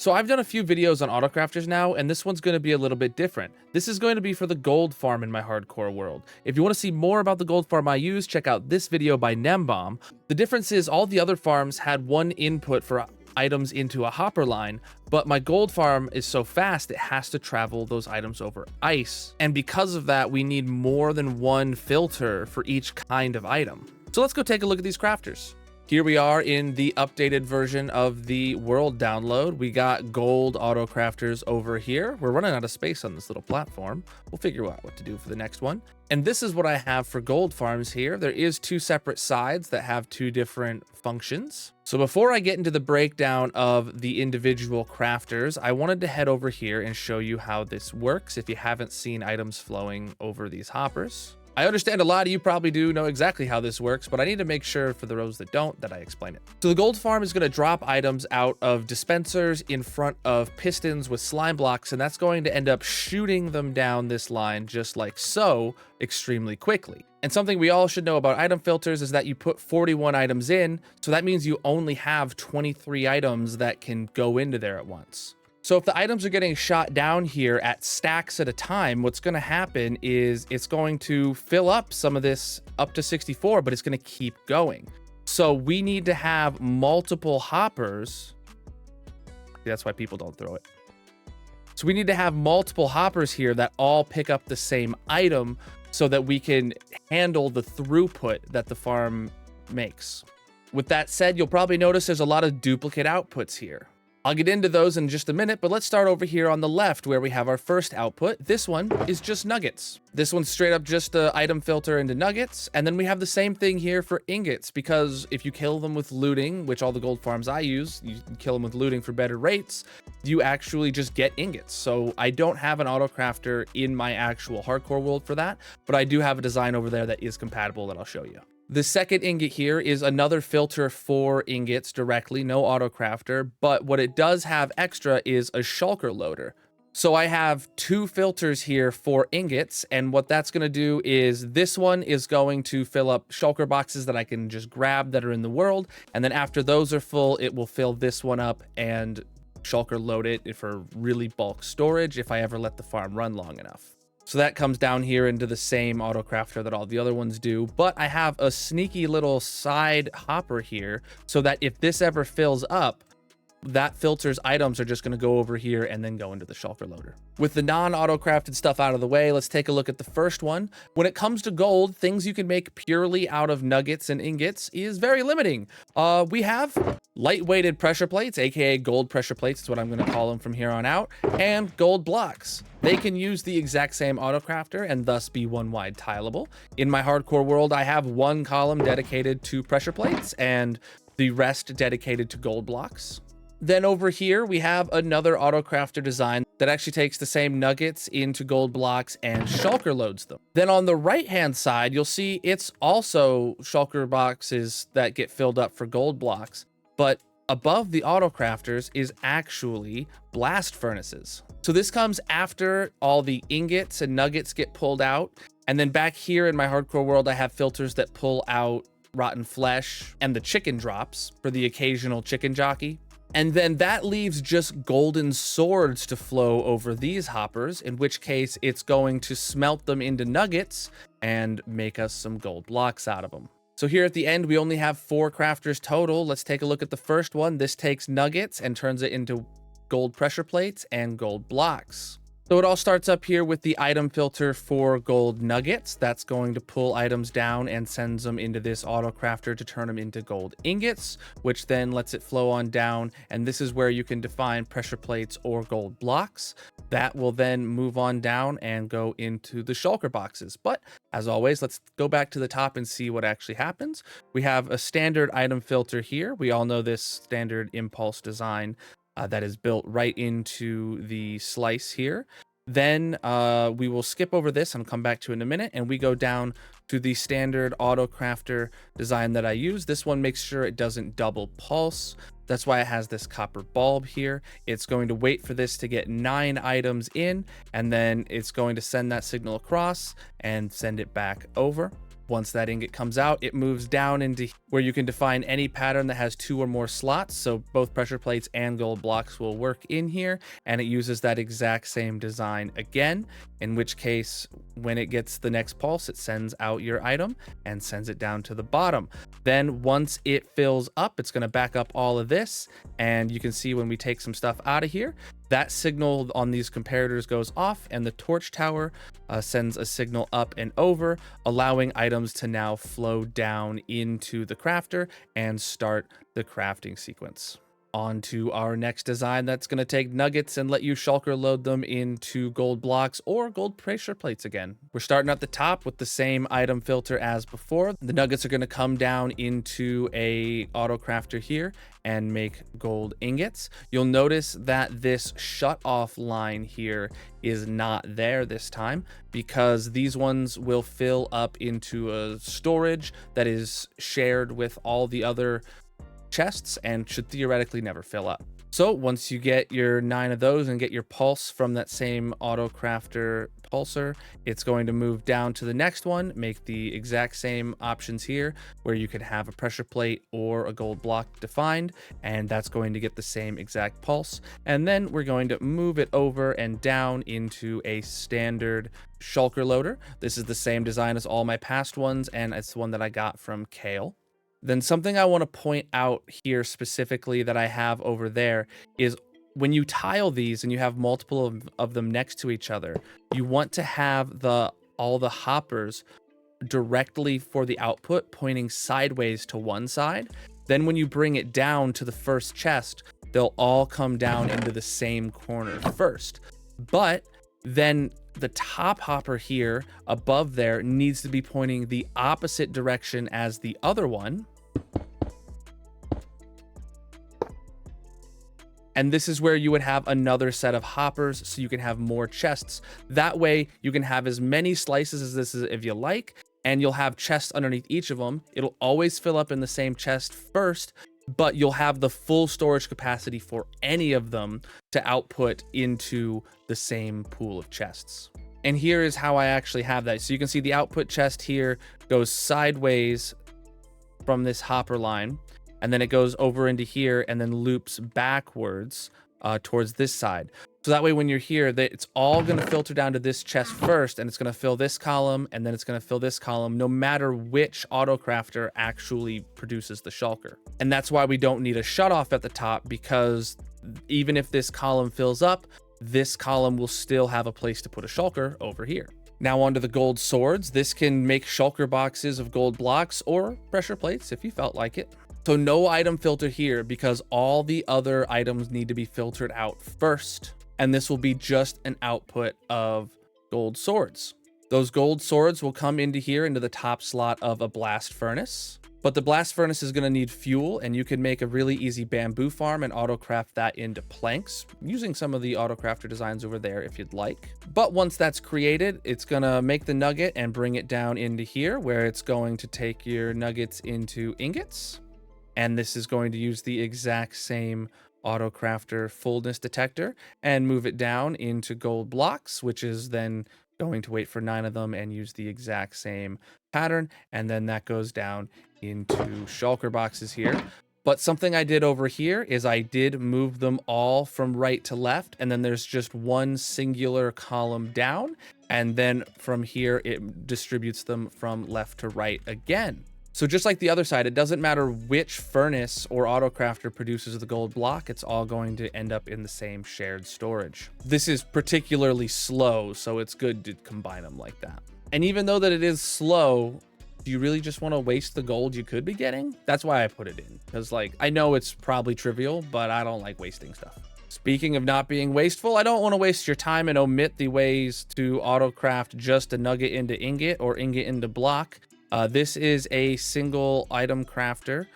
So I've done a few videos on autocrafters now, and this one's going to be a little bit different. This is going to be for the gold farm in my hardcore world. If you want to see more about the gold farm I use, check out this video by Nembomb. The difference is all the other farms had one input for items into a hopper line, but my gold farm is so fast it has to travel those items over ice. And because of that, we need more than one filter for each kind of item. So let's go take a look at these crafters. Here we are in the updated version of the world download. We got gold auto crafters over here. We're running out of space on this little platform. We'll figure out what to do for the next one. And this is what I have for gold farms here. There is two separate sides that have two different functions. So before I get into the breakdown of the individual crafters, I wanted to head over here and show you how this works if you haven't seen items flowing over these hoppers. I understand a lot of you probably do know exactly how this works, but I need to make sure for those that don't that I explain it. So the gold farm is going to drop items out of dispensers in front of pistons with slime blocks, and that's going to end up shooting them down this line just like so, extremely quickly. And something we all should know about item filters is that you put 41 items in, so that means you only have 23 items that can go into there at once. So if the items are getting shot down here at stacks at a time, what's going to happen is it's going to fill up some of this up to 64, but it's going to keep going. So we need to have multiple hoppers. That's why people don't throw it. So we need to have multiple hoppers here that all pick up the same item so that we can handle the throughput that the farm makes. With that said, you'll probably notice there's a lot of duplicate outputs here. I'll get into those in just a minute, but let's start over here on the left where we have our first output. This one is just nuggets. This one's straight up just the item filter into nuggets. And then we have the same thing here for ingots, because if you kill them with looting, which all the gold farms I use, you can kill them with looting for better rates, you actually just get ingots. So I don't have an auto crafter in my actual hardcore world for that, but I do have a design over there that is compatible that I'll show you. The second ingot here is another filter for ingots directly, no auto crafter, but what it does have extra is a shulker loader. So I have two filters here for ingots, and what that's going to do is this one is going to fill up shulker boxes that I can just grab that are in the world, and then after those are full, it will fill this one up and shulker load it for really bulk storage if I ever let the farm run long enough. So that comes down here into the same auto crafter that all the other ones do, but I have a sneaky little side hopper here so that if this ever fills up, that filter's items are just going to go over here and then go into the shulker loader. With the non-auto crafted stuff out of the way, let's take a look at the first one. When it comes to gold, things you can make purely out of nuggets and ingots is very limiting. We have lightweighted pressure plates, aka gold pressure plates, is what I'm going to call them from here on out, and gold blocks. They can use the exact same auto crafter and thus be one wide tileable. In my hardcore world, I have one column dedicated to pressure plates and the rest dedicated to gold blocks. Then over here, we have another auto crafter design that actually takes the same nuggets into gold blocks and shulker loads them. Then on the right-hand side, you'll see it's also shulker boxes that get filled up for gold blocks, but above the auto crafters is actually blast furnaces. So this comes after all the ingots and nuggets get pulled out. And then back here in my hardcore world, I have filters that pull out rotten flesh and the chicken drops for the occasional chicken jockey. And then that leaves just golden swords to flow over these hoppers, in which case it's going to smelt them into nuggets and make us some gold blocks out of them. So here at the end, we only have 4 crafters total. Let's take a look at the first one. This takes nuggets and turns it into gold pressure plates and gold blocks. So it all starts up here with the item filter for gold nuggets. That's going to pull items down and sends them into this auto crafter to turn them into gold ingots, which then lets it flow on down. And this is where you can define pressure plates or gold blocks. That will then move on down and go into the shulker boxes. But as always, let's go back to the top and see what actually happens. We have a standard item filter here. We all know this standard impulse design that is built right into the slice here. Then we will skip over this and come back to it in a minute, and we go down to the standard auto crafter design that I use. This one makes sure it doesn't double pulse. That's why it has this copper bulb here. It's going to wait for this to get 9 items in, and then it's going to send that signal across and send it back over. Once that ingot comes out, it moves down into where you can define any pattern that has 2 or more slots. So both pressure plates and gold blocks will work in here, and it uses that exact same design again, in which case when it gets the next pulse, it sends out your item and sends it down to the bottom. Then once it fills up, it's going to back up all of this, and you can see when we take some stuff out of here, that signal on these comparators goes off, and the torch tower sends a signal up and over, allowing items to now flow down into the crafter and start the crafting sequence. On to our next design that's going to take nuggets and let you shulker load them into gold blocks or gold pressure plates again. We're starting at the top with the same item filter as before. The nuggets are going to come down into a auto crafter here and make gold ingots. You'll notice that this shut off line here is not there this time because these ones will fill up into a storage that is shared with all the other chests and should theoretically never fill up. So once you get your 9 of those and get your pulse from that same auto crafter pulsar, it's going to move down to the next one, make the exact same options here where you could have a pressure plate or a gold block defined, and that's going to get the same exact pulse. And then we're going to move it over and down into a standard shulker loader. This is the same design as all my past ones, and it's the one that I got from Kale. Then something I want to point out here specifically that I have over there is when you tile these and you have multiple of them next to each other, you want to have all the hoppers directly for the output pointing sideways to one side. Then when you bring it down to the first chest, they'll all come down into the same corner first. But then the top hopper here above there needs to be pointing the opposite direction as the other one. And this is where you would have another set of hoppers so you can have more chests. That way you can have as many slices as this is if you like, and you'll have chests underneath each of them. It'll always fill up in the same chest first, but you'll have the full storage capacity for any of them to output into the same pool of chests. And here is how I actually have that. So you can see the output chest here goes sideways from this hopper line, and then it goes over into here and then loops backwards towards this side. So that way when you're here, it's all going to filter down to this chest first, and it's going to fill this column, and then it's going to fill this column, no matter which autocrafter actually produces the shulker. And that's why we don't need a shutoff at the top, because even if this column fills up, this column will still have a place to put a shulker over here. Now onto the gold swords. This can make shulker boxes of gold blocks or pressure plates if you felt like it. So no item filter here because all the other items need to be filtered out first. And this will be just an output of gold swords. Those gold swords will come into here into the top slot of a blast furnace. But the blast furnace is going to need fuel, and you can make a really easy bamboo farm and autocraft that into planks using some of the autocrafter designs over there if you'd like. But once that's created, it's going to make the nugget and bring it down into here where it's going to take your nuggets into ingots. And this is going to use the exact same autocrafter fullness detector and move it down into gold blocks, which is then going to wait for 9 of them and use the exact same pattern. And then that goes down into shulker boxes here. But something I did over here is I did move them all from right to left, and then there's just one singular column down, and then from here it distributes them from left to right again. So just like the other side, it doesn't matter which furnace or autocrafter produces the gold block, it's all going to end up in the same shared storage. This is particularly slow, so it's good to combine them like that. And even though that it is slow, do you really just want to waste the gold you could be getting? That's why I put it in, because like I know it's probably trivial, but I don't like wasting stuff. Speaking of not being wasteful, I don't want to waste your time and omit the ways to autocraft just a nugget into ingot or ingot into block. This is a single item crafter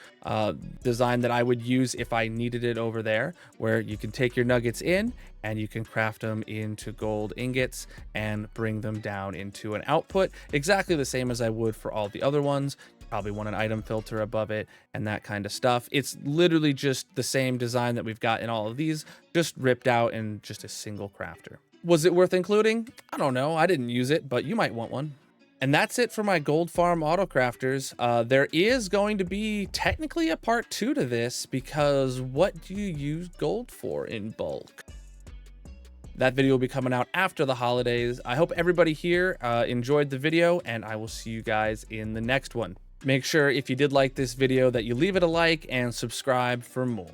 design that I would use if I needed it over there, where you can take your nuggets in and you can craft them into gold ingots and bring them down into an output exactly the same as I would for all the other ones. You probably want an item filter above it and that kind of stuff. It's literally just the same design that we've got in all of these, just ripped out in just a single crafter. Was it worth including? I don't know. I didn't use it, but you might want one. And that's it for my gold farm autocrafters. There is going to be technically a part 2 to this, because what do you use gold for in bulk? That video will be coming out after the holidays. I hope everybody here enjoyed the video, and I will see you guys in the next one. Make sure if you did like this video that you leave it a like and subscribe for more.